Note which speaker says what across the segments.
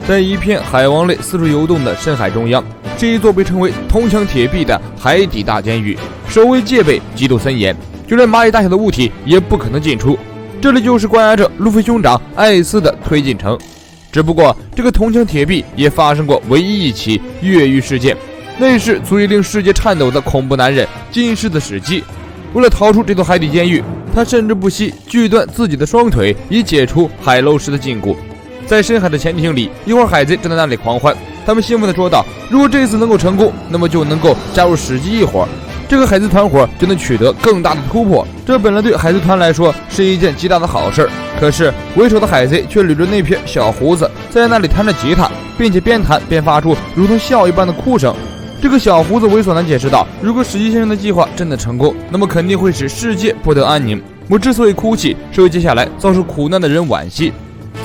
Speaker 1: 在一片海王类四处游动的深海中央，是一座被称为铜墙铁壁的海底大监狱，守卫戒备极度森严，就连蚂蚁大小的物体也不可能进出。这里就是关押着路飞兄长艾斯的推进城。只不过这个铜墙铁壁也发生过唯一一起越狱事件，那是足以令世界颤抖的恐怖男人金氏的史记。为了逃出这座海底监狱，他甚至不惜锯断自己的双腿，以解除海楼石的禁锢。在深海的潜艇里，一伙海贼正在那里狂欢，他们兴奋地说道：如果这次能够成功，那么就能够加入史记一伙，这个海贼团伙就能取得更大的突破。这本来对海贼团来说是一件极大的好事，可是为首的海贼却捋着那撇小胡子，在那里弹着吉他，并且边弹边发出如同笑一般的哭声。这个小胡子猥琐男解释道：如果史记先生的计划真的成功，那么肯定会使世界不得安宁。我之所以哭泣，是为接下来遭受苦难的人惋惜。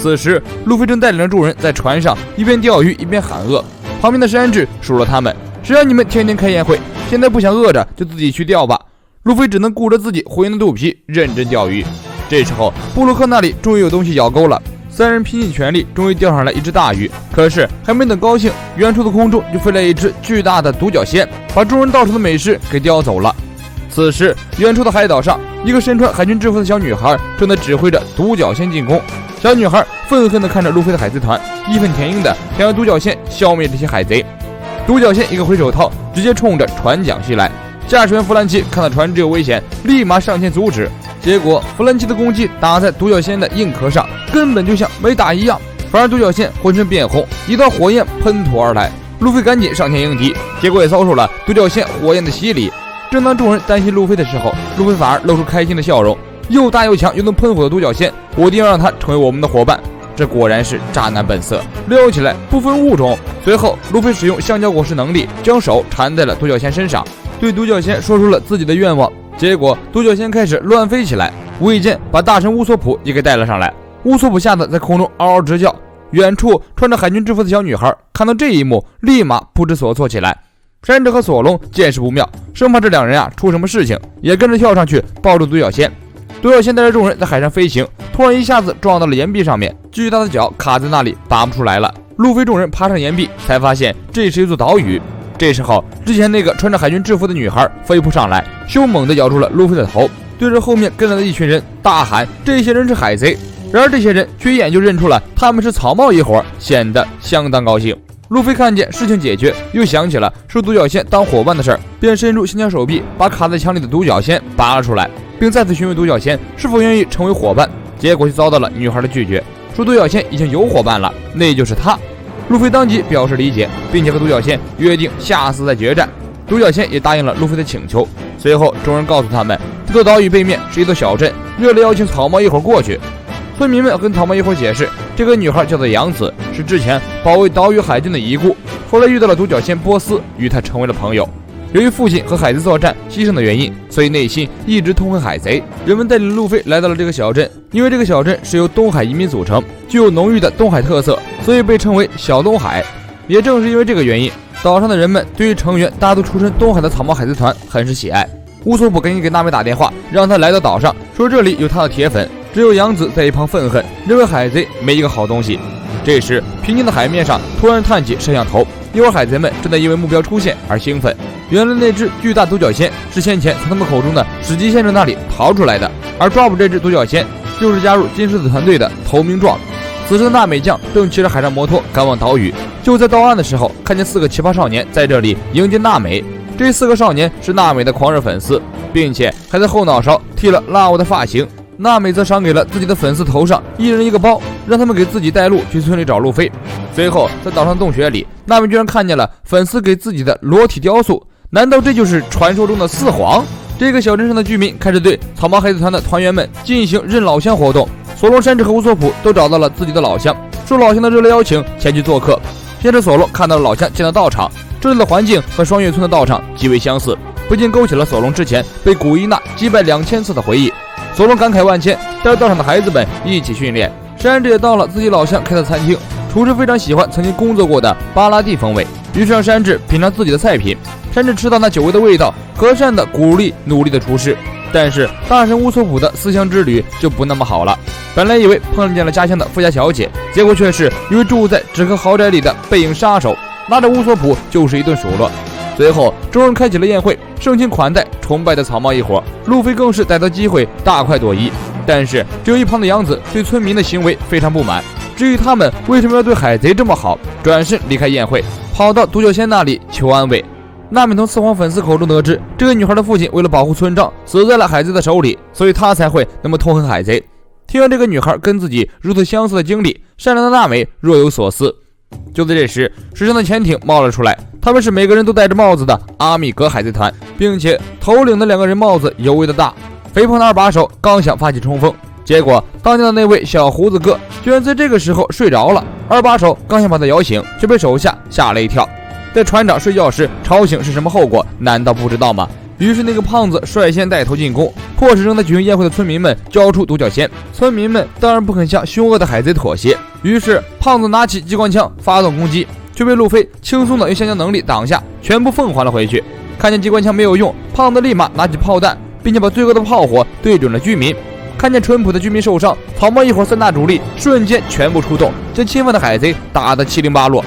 Speaker 1: 此时路飞正带领着众人在船上一边钓鱼一边喊饿，旁边的山治数落他们：谁让你们天天开宴会，现在不想饿着就自己去钓吧。路飞只能顾着自己浑圆的肚皮认真钓鱼。这时候布鲁克那里终于有东西咬钩了，三人拼尽全力，终于钓上来一只大鱼。可是还没等高兴，远处的空中就飞来一只巨大的独角仙，把众人到手的美食给叼走了。此时远处的海岛上，一个身穿海军制服的小女孩正在指挥着独角仙进攻。小女孩愤恨地看着路飞的海贼团，义愤填膺地想要独角仙消灭这些海贼。独角仙一个回手掏，直接冲着船桨袭来。驾驶员弗兰奇看到船只有危险，立马上前阻止。结果弗兰奇的攻击打在独角仙的硬壳上，根本就像没打一样，反而独角仙浑身变红，一道火焰喷吐而来。路飞赶紧上前迎敌，结果也遭受了独角仙火焰的洗礼。正当众人担心路飞的时候，路飞反而露出开心的笑容。又大又强又能喷火的独角仙，我一定要让他成为我们的伙伴。这果然是渣男本色，撩起来不分物种。随后路飞使用橡胶果实能力，将手缠在了独角仙身上，对独角仙说出了自己的愿望。结果独角仙开始乱飞起来，无意间把大神乌索普也给带了上来。乌索普吓得在空中嗷嗷直叫。远处穿着海军制服的小女孩看到这一幕，立马不知所措起来。山治和索隆见势不妙，生怕这两人出什么事情，也跟着跳上去抱住独角仙。独角仙带着众人在海上飞行，突然一下子撞到了岩壁上面，巨大的脚卡在那里拔不出来了。路飞众人爬上岩壁，才发现这是一座岛屿。这时候之前那个穿着海军制服的女孩飞扑上来，凶猛地咬住了路飞的头，对着后面跟来的一群人大喊：这些人是海贼。然而这些人却一眼就认出了他们是草帽一伙，显得相当高兴。路飞看见事情解决，又想起了收独角仙当伙伴的事儿，便伸出新疆手臂把卡在墙里的独角仙拔了出来，并再次询问独角仙是否愿意成为伙伴。结果就遭到了女孩的拒绝，说独角仙已经有伙伴了，那就是他。路飞当即表示理解，并且和独角仙约定下次再决战。独角仙也答应了路飞的请求。随后众人告诉他们，这座岛屿背面是一座小镇，热烈邀请草帽一伙过去。村民们跟草帽一伙解释，这个女孩叫做杨子，是之前保卫岛屿海军的遗孤，后来遇到了独角仙波斯，与他成为了朋友。由于父亲和海贼作战牺牲的原因，所以内心一直痛恨海贼。人们带领路飞来到了这个小镇，因为这个小镇是由东海移民组成，具有浓郁的东海特色，所以被称为小东海。也正是因为这个原因，岛上的人们对于成员大都出身东海的草帽海贼团很是喜爱。乌索普赶紧给娜美打电话，让他来到岛上，说这里有他的铁粉。只有杨子在一旁愤恨，认为海贼没一个好东西。这时平静的海面上突然探起摄像头，一会儿海贼们正在因为目标出现而兴奋。原来那只巨大独角仙是先前从他们口中的史基先生那里逃出来的，而抓捕这只独角仙就是加入金狮子团队的投名状。此时的娜美将正骑着海上摩托赶往岛屿，就在到岸的时候，看见4个奇葩少年在这里迎接娜美。这4个少年是娜美的狂热粉丝，并且还在后脑勺剃了辣欧的发型。娜美则赏给了自己的粉丝头上一人一个包，让他们给自己带路去村里找路飞。随后在岛上洞穴里，娜美居然看见了粉丝给自己的裸体雕塑，难道这就是传说中的4皇？这个小镇上的居民开始对草帽海贼团的团员们进行认老乡活动。索隆、山治和乌索普都找到了自己的老乡，受老乡的热烈邀请前去做客。先是索隆看到了老乡建的道场，这里的环境和双月村的道场极为相似，不禁勾起了索隆之前被古伊娜击败2000次的回忆。索隆感慨万千，带着道场的孩子们一起训练。山治也到了自己老乡开的餐厅，厨师非常喜欢曾经工作过的巴拉蒂风味，于是让山治品尝自己的菜品。山治吃到那久违的味道，和善地鼓励努力的厨师。但是大神乌索普的思乡之旅就不那么好了。本来以为碰见了家乡的富家小姐，结果却是一位住在纸壳豪宅里的背影杀手，拿着乌索普就是一顿数落。随后众人开起了宴会，盛情款待崇拜的草帽一伙，路飞更是逮到机会大快朵颐。但是只有一旁的杨子对村民的行为非常不满，至于他们为什么要对海贼这么好，转身离开宴会，跑到独角仙那里求安慰。娜美从四皇粉丝口中得知，这个女孩的父亲为了保护村庄死在了海贼的手里，所以她才会那么痛恨海贼。听完这个女孩跟自己如此相似的经历，善良的娜美若有所思。就在这时，水上的潜艇冒了出来，他们是每个人都戴着帽子的阿米格海贼团，并且头领的2个人帽子尤为的大。肥胖的2把手刚想发起冲锋，结果当家的那位小胡子哥居然在这个时候睡着了。2把手刚想把他摇醒，却被手下吓了一跳。在船长睡觉时吵醒是什么后果？难道不知道吗？于是那个胖子率先带头进攻，迫使正在举行宴会的村民们交出独角仙。村民们当然不肯向凶恶的海贼妥协，于是胖子拿起机关枪发动攻击，却被路飞轻松的用香蕉能力挡下，全部奉还了回去。看见机关枪没有用，胖子立马拿起炮弹，并且把罪恶的炮火对准了居民。看见淳朴的居民受伤，草帽一伙3大主力瞬间全部出动，将侵犯的海贼打得七零八落。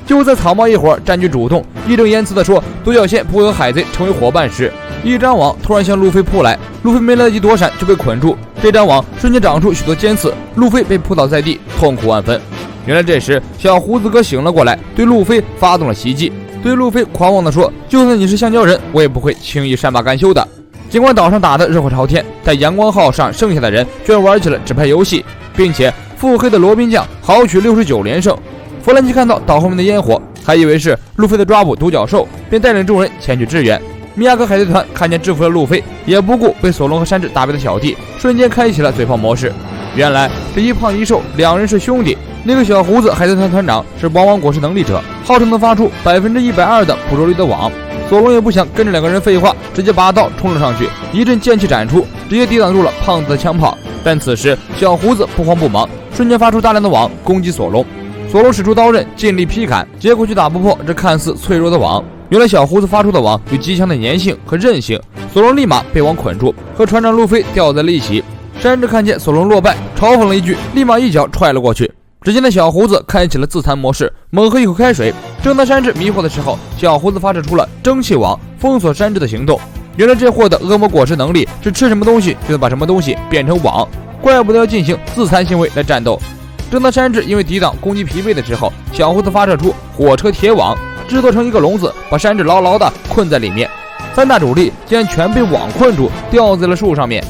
Speaker 1: 就在草帽一伙占据主动，义正言辞地说独角仙不会和海贼成为伙伴时，一张网突然向路飞扑来，路飞没来得及躲闪就被捆住，这张网瞬间长出许多尖刺，路飞被扑倒在地，痛苦万分。原来这时小胡子哥醒了过来，对路飞发动了袭击，对路飞狂妄地说，就算你是橡胶人，我也不会轻易善罢甘休的。尽管岛上打得热火朝天，但阳光号上剩下的人居然玩起了纸牌游戏，并且腹黑的罗宾将豪取69连胜。弗兰奇看到岛后面的烟火，还以为是路飞的抓捕独角兽，便带领众人前去支援。米亚格海贼团看见制服了路飞，也不顾被索隆和山治打败的小弟，瞬间开启了嘴炮模式。原来这一胖一瘦2人是兄弟，那个小胡子海贼团团长是王果实能力者，号称能发出120%的捕捉率的网。索隆也不想跟这2个人废话，直接拔刀冲了上去，一阵剑气斩出，直接抵挡住了胖子的枪炮。但此时小胡子不慌不忙，瞬间发出大量的网攻击索隆。索隆使出刀刃尽力劈砍，结果却打不破这看似脆弱的网。原来小胡子发出的网有极强的粘性和韧性，索隆立马被网捆住，和船长路飞吊在了一起。山治看见索隆落败，嘲讽了一句，立马一脚踹了过去。只见那小胡子开启了自残模式，猛喝一口开水。正当山治迷惑的时候，小胡子发射出了蒸汽网，封锁山治的行动。原来这货的恶魔果实能力是吃什么东西就能把什么东西变成网，怪不得要进行自残行为来战斗。正当山治因为抵挡攻击疲惫的时候，小胡子发射出火车铁网，制作成一个笼子，把山治牢牢地困在里面。3大主力竟然全被网困住，吊在了树上面。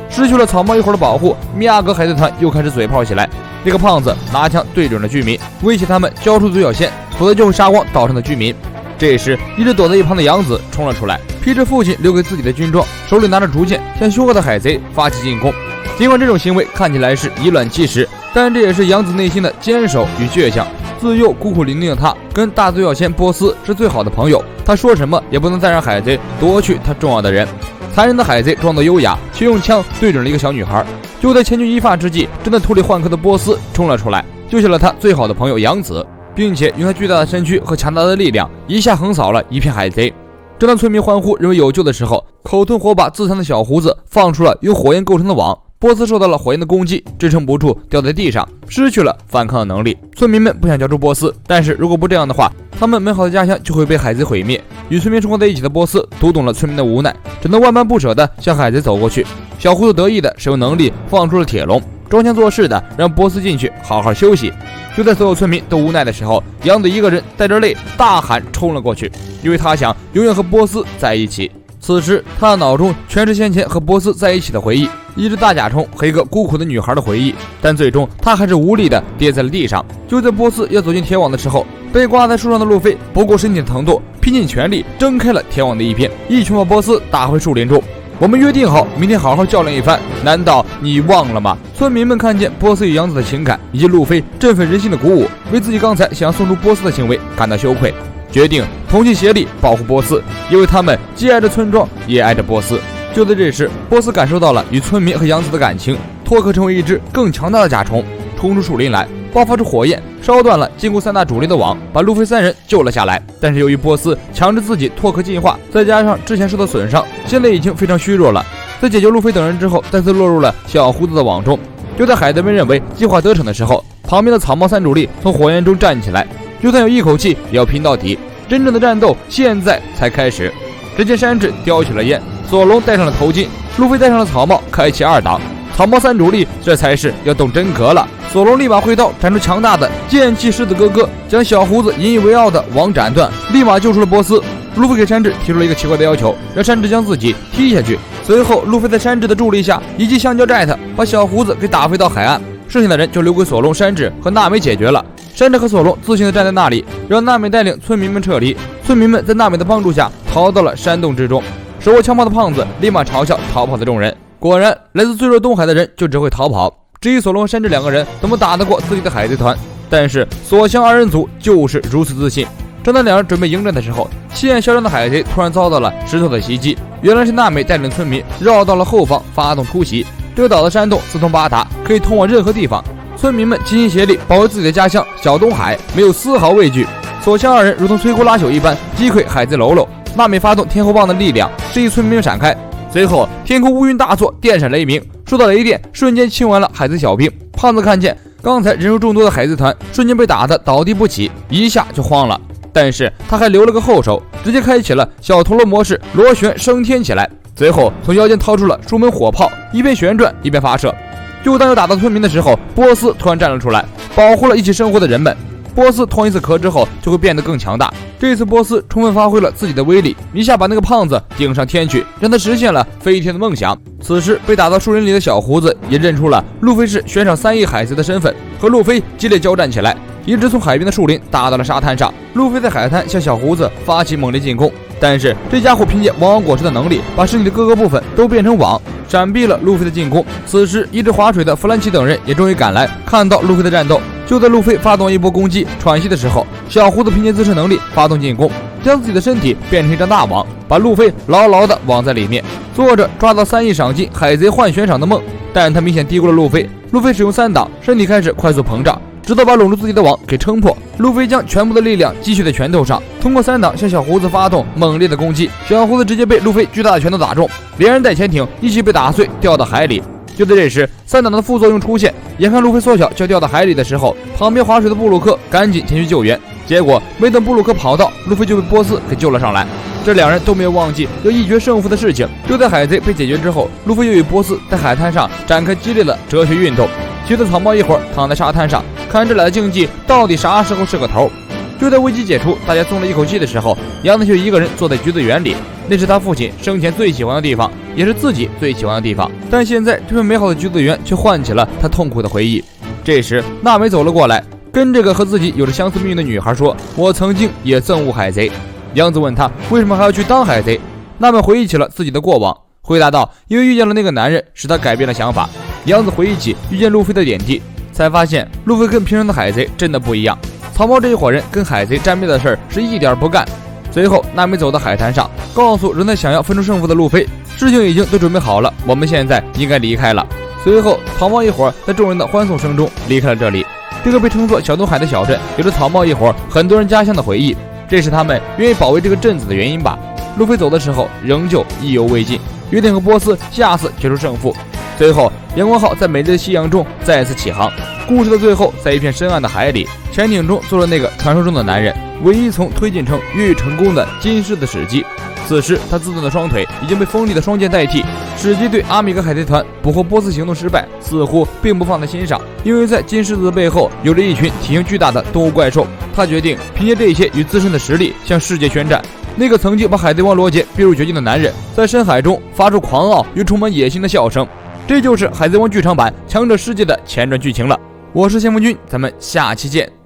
Speaker 1: 失去了草帽一伙的保护，米亚格海贼团又开始嘴炮起来。那个胖子拿枪对准了居民，威胁他们交出独角仙，否则就会杀光岛上的居民。这时一直躲在一旁的杨子冲了出来，披着父亲留给自己的军装，手里拿着竹剑，向凶恶的海贼发起进攻。尽管这种行为看起来是以卵击石，但这也是杨子内心的坚守与倔强。自幼孤苦伶仃的他，跟大独角仙波斯是最好的朋友，他说什么也不能再让海贼夺去他重要的人。残忍的海贼装作优雅，却用枪对准了一个小女孩。就在千钧一发之际，正在土里换壳的波斯冲了出来，救下了他最好的朋友杨子，并且用他巨大的身躯和强大的力量，一下横扫了一片海贼。正当村民欢呼认为有救的时候，口吞火把自残的小胡子放出了用火焰构成的网，波斯受到了火焰的攻击，支撑不住掉在地上，失去了反抗的能力。村民们不想交出波斯，但是如果不这样的话，他们美好的家乡就会被海贼毁灭。与村民生活在一起的波斯读懂了村民的无奈，只能万般不舍地向海贼走过去。小胡子得意的使用能力放出了铁笼，装腔作势的让波斯进去好好休息。就在所有村民都无奈的时候，杨子一个人带着泪大喊冲了过去，因为他想永远和波斯在一起。此时他的脑中全是先前和波斯在一起的回忆，一只大甲虫和一个孤苦的女孩的回忆，但最终他还是无力的跌在了地上。就在波斯要走进铁网的时候，被挂在树上的路飞不顾身体的疼痛，拼尽全力挣开了铁网的一边，一拳把波斯打回树林中。我们约定好明天好好较量一番，难道你忘了吗？村民们看见波斯与杨子的情感以及路飞振奋人心的鼓舞，为自己刚才想要送出波斯的行为感到羞愧，决定同心协力保护波斯，因为他们既爱着村庄也爱着波斯。就在这时，波斯感受到了与村民和杨子的感情，脱壳成为一只更强大的甲虫，冲出树林来，爆发出火焰，烧断了禁锢3大主力的网，把路飞3人救了下来。但是由于波斯强制自己脱壳进化，再加上之前受到损伤，现在已经非常虚弱了。在解救路飞等人之后，再次落入了小胡子的网中。就在海贼们认为计划得逞的时候，旁边的草帽3主力从火焰中站起来，就算有一口气也要拼到底。真正的战斗现在才开始。只见山治叼起了烟，索隆戴上了头巾，路飞戴上了草帽，开启2档。草帽3主力这才是要动真格了。索隆立马挥刀斩出强大的剑气狮子哥哥，将小胡子引以为傲的网斩断，立马救出了波斯。路飞给山治提出了一个奇怪的要求，让山治将自己踢下去。随后路飞在山治的助力下以及香蕉jet把小胡子给打飞到海岸，剩下的人就留给索隆、山治和娜美解决了。山治和索隆自信地站在那里，让娜美带领村民们撤离。村民们在娜美的帮助下逃到了山洞之中。手握枪炮的胖子立马嘲笑逃跑的众人。果然，来自脆弱东海的人就只会逃跑。至于索隆和山治2个人怎么打得过自己的海贼团，但是索香2人组就是如此自信。正当2人准备迎战的时候，气焰嚣张的海贼突然遭到了石头的袭击。原来是娜美带领村民绕到了后方发动突袭。这个岛的山洞四通八达，可以通往任何地方。村民们齐心协力保卫自己的家乡小东海，没有丝毫畏惧。索香2人如同摧枯拉朽一般击溃海贼喽喽。娜美发动天后棒的力量，示意村民们闪开。随后天空乌云大作，电闪雷鸣，受到雷电瞬间清完了海贼小兵。胖子看见刚才人数众多的海贼团瞬间被打得倒地不起，一下就慌了。但是他还留了个后手，直接开启了小陀螺模式，螺旋升天起来。随后从腰间掏出了数门火炮，一边旋转一边发射。就当要打到村民的时候，波斯突然站了出来，保护了一起生活的人们。波斯脱一次壳之后就会变得更强大，这次波斯充分发挥了自己的威力，一下把那个胖子顶上天去，让他实现了飞天的梦想。此时被打到树林里的小胡子也认出了路飞是悬赏3亿海贼的身份，和路飞激烈交战起来，一直从海边的树林打到了沙滩上。路飞在海滩向小胡子发起猛烈进攻，但是这家伙凭借网果实的能力，把身体的各个部分都变成网，闪避了路飞的进攻。此时一直划水的弗兰奇等人也终于赶来，看到路飞的战斗。就在路飞发动一波攻击喘息的时候，小胡子凭借自身能力发动进攻，将自己的身体变成一张大网，把路飞牢牢地网在里面，做着抓到3亿赏金海贼换悬赏的梦。但他明显低估了路飞，路飞使用3档，身体开始快速膨胀，直到把拢住自己的网给撑破。路飞将全部的力量积蓄在拳头上，通过3档向小胡子发动猛烈的攻击，小胡子直接被路飞巨大的拳头打中，连人带潜艇一起被打碎，掉到海里。就在这时，3档的副作用出现，眼看路飞缩小就要掉到海里的时候，旁边划水的布鲁克赶紧前去救援。结果没等布鲁克跑到，路飞就被波斯给救了上来。这2人都没有忘记要一决胜负的事情。就在海贼被解决之后，路飞又与波斯在海滩上展开激烈的哲学运动。其他草帽一伙躺在沙滩上，看这俩的竞技到底啥时候是个头。就在危机解除，大家松了一口气的时候，杨子却一个人坐在橘子园里，那是他父亲生前最喜欢的地方，也是自己最喜欢的地方。但现在这片美好的橘子园却唤起了他痛苦的回忆。这时娜美走了过来，跟这个和自己有着相似命运的女孩说：“我曾经也憎恶海贼。”杨子问他为什么还要去当海贼，娜美回忆起了自己的过往，回答道：“因为遇见了那个男人，使他改变了想法。”杨子回忆起遇见路飞的点滴，才发现路飞跟平常的海贼真的不一样。草帽这一伙人跟海贼沾边的事儿是一点不干。随后娜美走到海滩上，告诉仍在想要分出胜负的路飞，事情已经都准备好了，我们现在应该离开了。随后草帽一伙在众人的欢送声中离开了这里。这个被称作小东海的小镇，有着草帽一伙很多人家乡的回忆，这是他们愿意保卫这个镇子的原因吧。路飞走的时候仍旧意犹未尽，约定和波斯下次决出胜负。随后阳光号在美丽的夕阳中再次起航。故事的最后，在一片深暗的海里，潜艇中坐着那个传说中的男人，唯一从推进城越狱成功的金狮子史基。此时他自断的双腿已经被锋利的双剑代替。史基对阿米格海贼团捕获波斯行动失败似乎并不放在心上，因为在金狮子的背后有着一群体型巨大的动物怪兽。他决定凭借这些与自身的实力向世界宣战。那个曾经把海贼王罗杰逼入绝境的男人，在深海中发出狂傲又充满野心的笑声。这就是海贼王剧场版强者世界的前传剧情了。我是先锋君，咱们下期见。